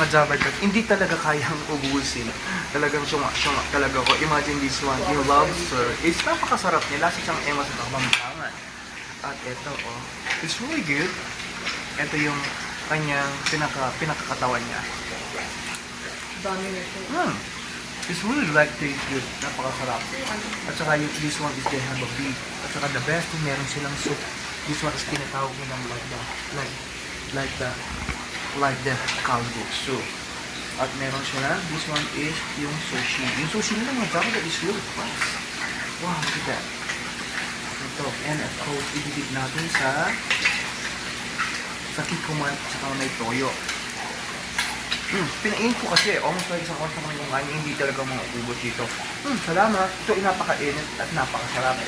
mga Java cat, hindi talaga kayang ubusin. Talagang syunga talaga ko. Imagine this one, yung lobster. It's napakasarap niya. Lasa siyang ema sa pagmampangan. At ito, oh, it's really good. Ito yung kanyang pinakakatawan niya. Dami nito. It's really like taste good. Napakasarap. At saka yung, this one is they have a beef. At saka the best thing, meron silang soup. This one is tinatawag nilang like the kalguksu. At meron sila, this one is yung sushi. Yung sushi nila mga Java that is really fast. Wow, look at that. Ito, and of course, ididip natin sa kikuman at saka may toyo. Pinainit ko kasi, almost like isang oras naman yung kanin, hindi talaga mga ubot dito. Salamat. Ito ay napakainit at napakasarap.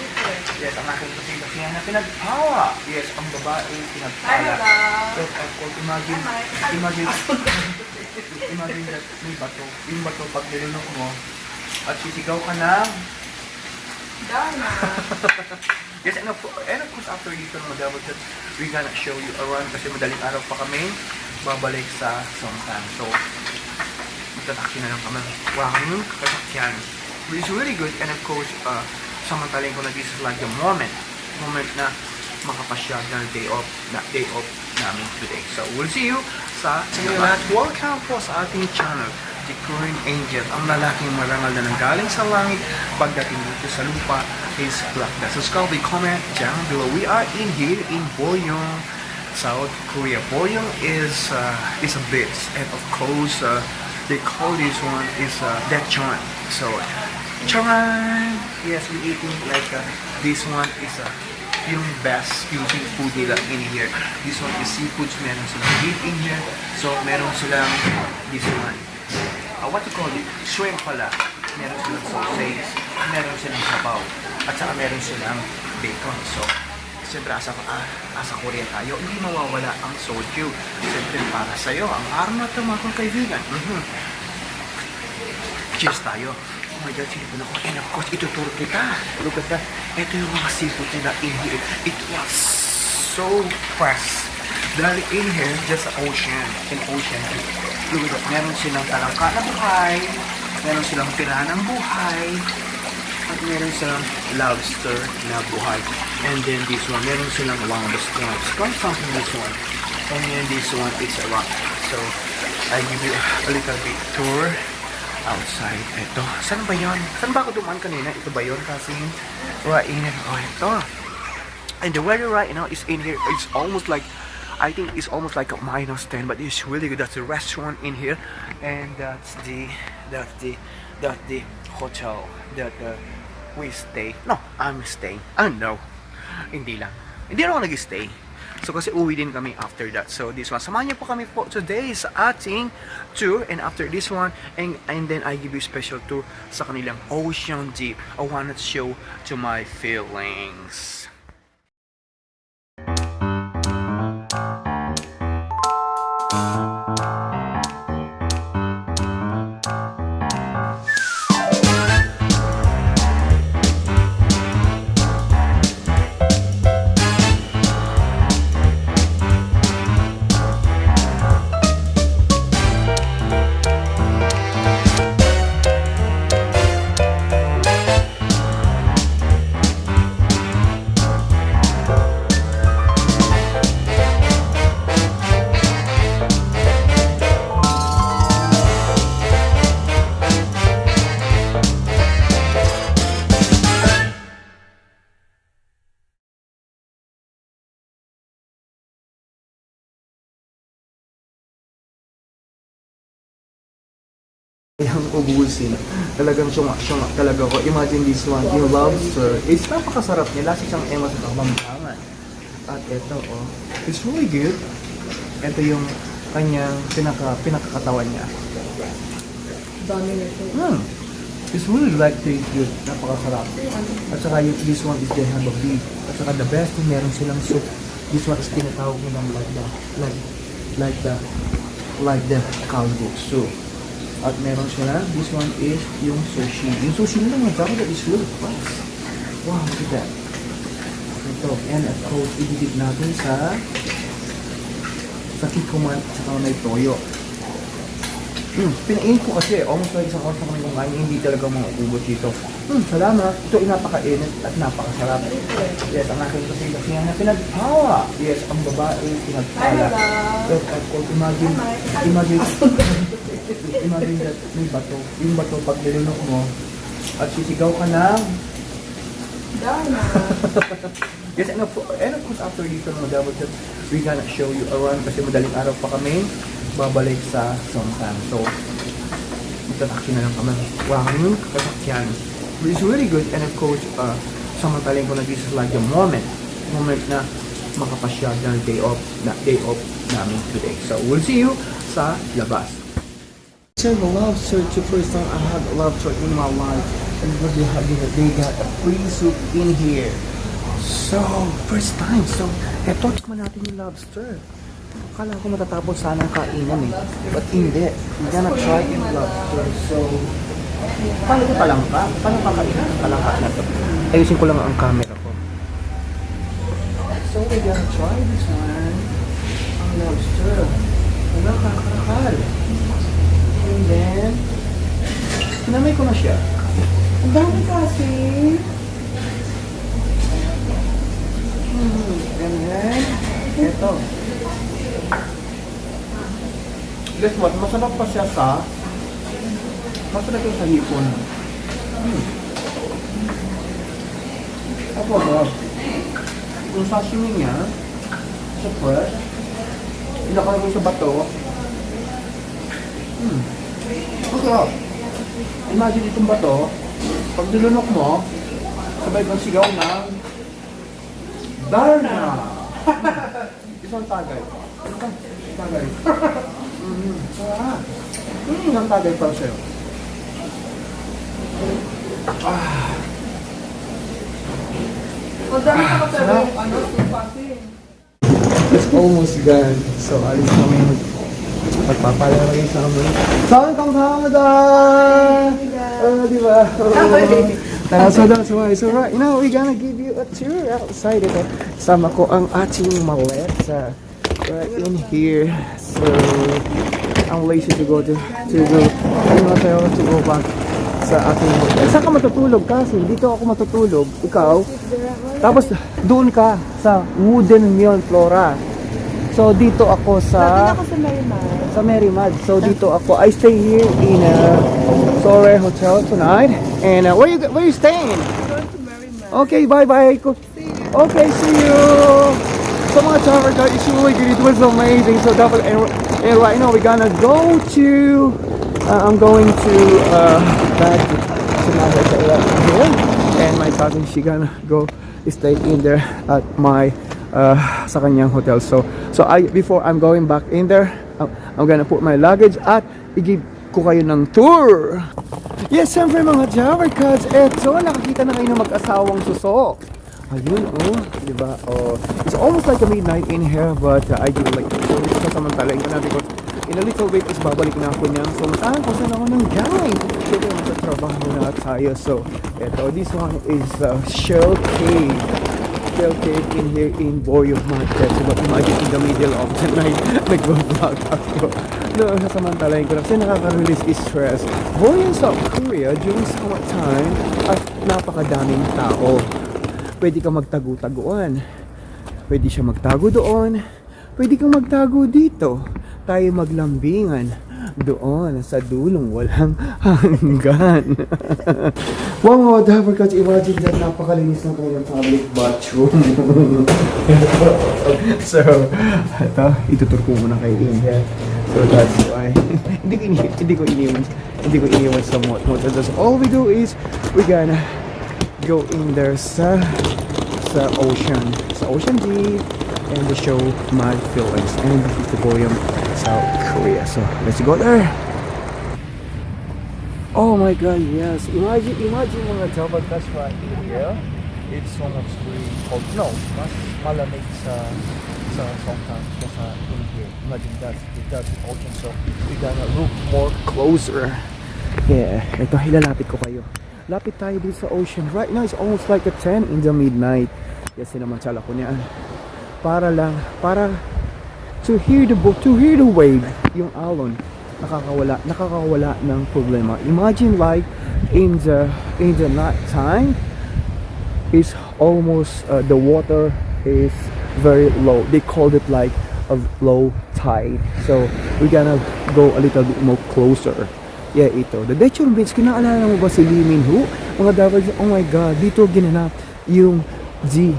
Yes, ang aking kasila siya na pinagpawa. Yes, ang babae pinagpala. Yes, of course, imagine that may bato. Yung bato, pag nilunok mo, at sisigaw ka na. Dana. Yes, and of course, after dito, madami that we're gonna show you around kasi madaling araw pa kami babalik sa Songtan. So, magtataksin na lang kami. Wow, kasakyan. But it's really good. And of course, samantalin ko na this is like the moment na makapasya na day off namin today. So, we'll see you sa at welcome po sa ating channel, The Korean Angel, ang lalaking marangal na nanggaling sa langit pagdating dito sa lupa is black. Subscribe, comment down below. We are in here in Boryong, South Korea. Boryong is a beach, and of course they call this one is Daecheon. So Charan, yes, we eating like this one is yung best yung seafood nila in here. This one is seafoods. Meron silang beef in here. So meron silang this one. What you call it? Shrimp pala. Meron silang sausage. Meron silang sabaw. At saka meron silang bacon. So siyempre, asa Korea tayo, hindi mawawala ang soju. Siyempre, para sa'yo, ang araw na ito, mga kaibigan. Cheers tayo. Oh my God, sinipon ako. And of course, ituturo kita. Look at that. Ito yung mga seafood nila in here. It was so fresh. Dahil in here, just ocean. In ocean. Look at that. Meron silang talangka na buhay. Meron silang tirahan ng buhay. At meron silang lobster na buhay. And then this one, meron silang longest crabs. Quite something this one. And then this one is a rock. So, I give you a little bit tour outside. Ito. Saan ba yun? Saan ba ako dumaan kanina? Ito ba yun? Kasi right in here. Oh, ito. And the weather right now is in here. It's almost like, I think it's almost like a -10, but it's really good. That's the restaurant in here. And that's the hotel that we stay. No, I'm staying. No. Hindi lang. Hindi na ako nag-stay. So kasi uwi din kami after that. So this one, samahan niyo po kami po today sa ating tour. And after this one, and then I give you special tour sa kanilang Ocean Deep. I wanna show to my feelings. Kayang ubusin. Talagang syunga talaga ko. Imagine this one, yung lobster. It's napakasarap niya. Lasa siyang ema sa pagmampangan. At ito, oh, it's really good. Ito yung kanyang pinakakatawan niya. Dami nito. It's really like taste good. Napakasarap. At saka yung, this one is they have a beef. At saka the best thing, meron silang soup. This one is tinatawag nilang like the kalguksu. At meron sila, this one is yung sushi. Yung sushi nila mga Java that is really fast. Wow, look at that. Ito, and of course, ididip natin sa kikuman at saka may toyo. Pinainit ko kasi, almost like isang oras na kami kumain, hindi talaga mauubos dito. Salamat. Ito ay napakainit at napakasarap. Yes, ang aking kasi na pinagpawa. Yes, ang babae pinagpala. Yes, of course, imagine that may bato. Yung bato, pag nilunok mo, at sisigaw ka ng Dana. yes, and of course, after dito mga double chat, we gonna show you around kasi madaling araw pa kami babalik sa Songtan. So, magtataksin na lang kami. Wala kami yung kasakyan. Which is really good. And of course, samantaling ko na this is like the moment na makapasyal na day off namin today. So, we'll see you sa labas. So, the love search, the first time I had a love search in my life. And they got a free soup in here. So, first time. So, eto, tikman natin yung lobster. Akala ko matatapos sana ang kainan eh. But hindi. We're gonna try yung lobster. So, paano ito palangka? Paano kakainin ang palangka na ito? Ayusin ko lang ang camera ko. So, we're gonna try this one. Ang lobster. Walang kakakal. And then, sinamay ko na siya. Ang dami kasi. And then, ito. Guess what? Masarap pa siya sa hipon. Ako ba? Yung sashimi niya, sa fresh, inakalagay sa bato. Masarap. Imagine itong bato, pag nilunok mo, sabay kang sigaw ng Darna! Isang tagay. Isang tagay. Isang tagay para sa'yo. Ang dami ka pero soup kasi. It's almost gone. So, alis kami magpapalalagay sa amin. Saan kang hamada? Diba? So that's why. So right now, we're gonna give you a tour outside. Ito, sama ko ang ating maleta right in here. So, I'm lazy to go to go back sa ating hotel. Saan ka matutulog kasi? Dito ako matutulog. Ikaw? Tapos, doon ka sa Wooden Mill Flora. So, dito ako sa... Ako sa Marimar. Sa Merimad. So, dito ako. I stay here in Sore Hotel tonight. And where you staying? Going to Marimar. Okay, bye-bye. Okay, see you. So, mga travel guys, it's really good. It was amazing. So, dapat, and right now, we're gonna go to... I'm going to back to my hotel here. And my cousin, she gonna go stay in there at my sa kanyang hotel. So before I'm going back in there, I'm gonna put my luggage at i-give ko kayo ng tour. Yes, siyempre mga Java Cards, eto, nakakita na kayo ng mag-asawang suso. Ayun, oh, di ba? Oh, it's almost like a midnight in here, but I do like to show it. Sasamantalain ko na because in a little bit is babalik na ako niyan. So, saan ko saan ako ng guys? Siyempre, magtatrabaho na tayo. So, eto, this one is Shell Cave. Shell Cave in here in Boryong Market. So, imagine in the middle of the night, nag-vlog ako. No, sasamantalain ko lang kasi nakaka-release stress. Boryong South Korea during summertime at napakadaming tao. Pwede kang magtago-taguan. Pwede siya magtago doon. Pwede kang magtago dito. Tayo maglambingan doon sa dulong walang hanggan. Wow, dapat kasi imagine that napakalinis ng kanilang public bathroom. So, ito, itutur ko muna kay India. So that's why hindi ko iniwan sa mot. So all we do is we gonna go in there sa ocean deep and the show my feelings and the Boryong South Korea. So let's go there. Oh my god, yes, imagine mga Java Cash right here. It's so much really cold. No, mas malamig sa Songtan sa in here. Imagine that's the ocean. So we gotta look more closer. Yeah, ito hilalapit ko kayo. Lapit tayo dito sa ocean. Right now it's almost like a 10 in the midnight. Yes, sinamansala ko niyan. Para to hear the wave, yung alon. nakakawala ng problema. Imagine like in the night time, is almost the water is very low. They called it like a low tide. So we're gonna go a little bit more closer. Yeah, ito. The Dechon Beach, kinaalala mo ba si Lee Min Ho? Mga dapat, oh my God, dito ginanap yung The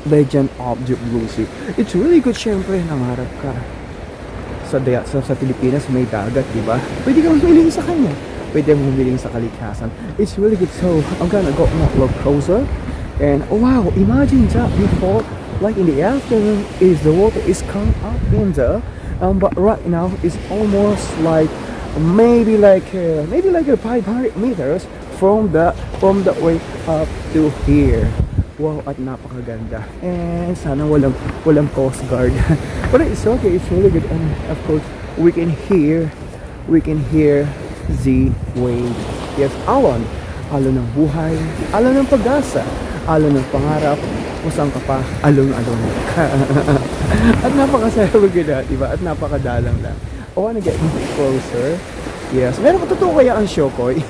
Legend of the Blue Sea. It's really good, syempre, nangarap ka sa Pilipinas may dagat, di ba? Pwede kang humiling sa kanya. Pwede kang humiling sa kalikasan. It's really good. So, I'm gonna go more closer. And, oh wow, imagine that before, like in the afternoon, is the water is come up in there. But right now, it's almost like, maybe like 500 meters from the way up to here. Wow, at napakaganda. And sana walang coast guard. But it's okay, it's really good. And of course, we can hear the wave. Yes, alon ng buhay, alon ng pag-asa, alon ng pangarap, kung saan ka pa, alon-alon ka. At napakasaya maganda, diba? At napakadalang lang. I wanna get closer. Yes, meron ko, totoo kaya ang Shokoy?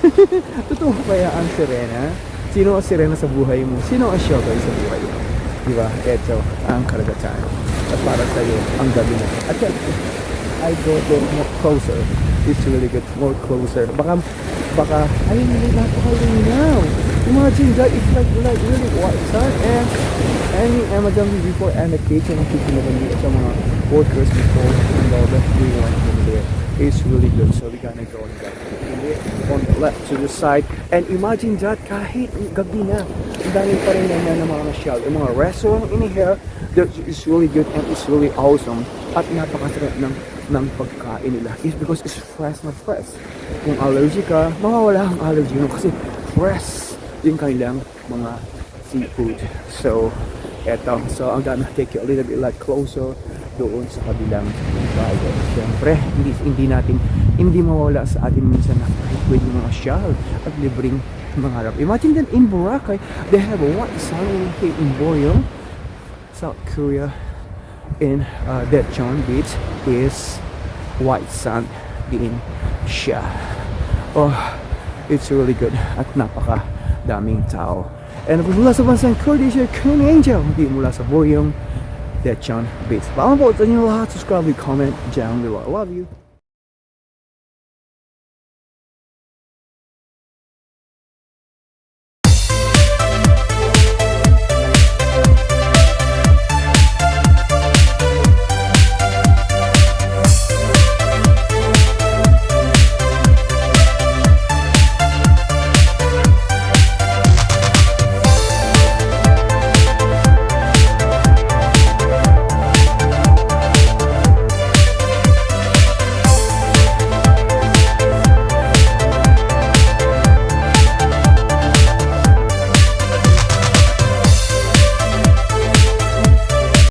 Totoo kaya ang Sirena? Sino ang Sirena sa buhay mo? Sino ang Shokoy sa buhay mo? Diba? Ito ang karagatan. At para sa iyo, ang gabi na. At then, I go more closer. It's really good. More closer. Baka, ayun, napakalinaw. Imagine that it's like really white sun. And any Amazon before and the kitchen ng kitchen na kami sa mga workers before and all that we went over there. It's really good. So we gonna go on the left to the side. And imagine that kahit gabi na, ang dami pa rin na ng mga nasyal. Yung mga restaurant in here, that is really good and it's really awesome. At napakasarap ng pagkain nila. It's because it's fresh na fresh. Kung allergy ka, mawawala ang allergy mo kasi fresh yung kanilang mga seafood. So, eto. So, I'm gonna take you a little bit like closer doon sa kabilang bayan. Siyempre, hindi mawala sa atin minsan na pwede mga syal at libreng mangarap. Imagine that in Boracay, they have a white sun here in Boryong, South Korea. In Dechon Beach is white sand in siya. Oh, it's really good at napaka daming tao. And mula sa bansang Croatia, Kun Angel, hindi mula sa Boryong, Dechon Beach. Paalam po sa inyo lahat, subscribe, comment dyan below. I love you.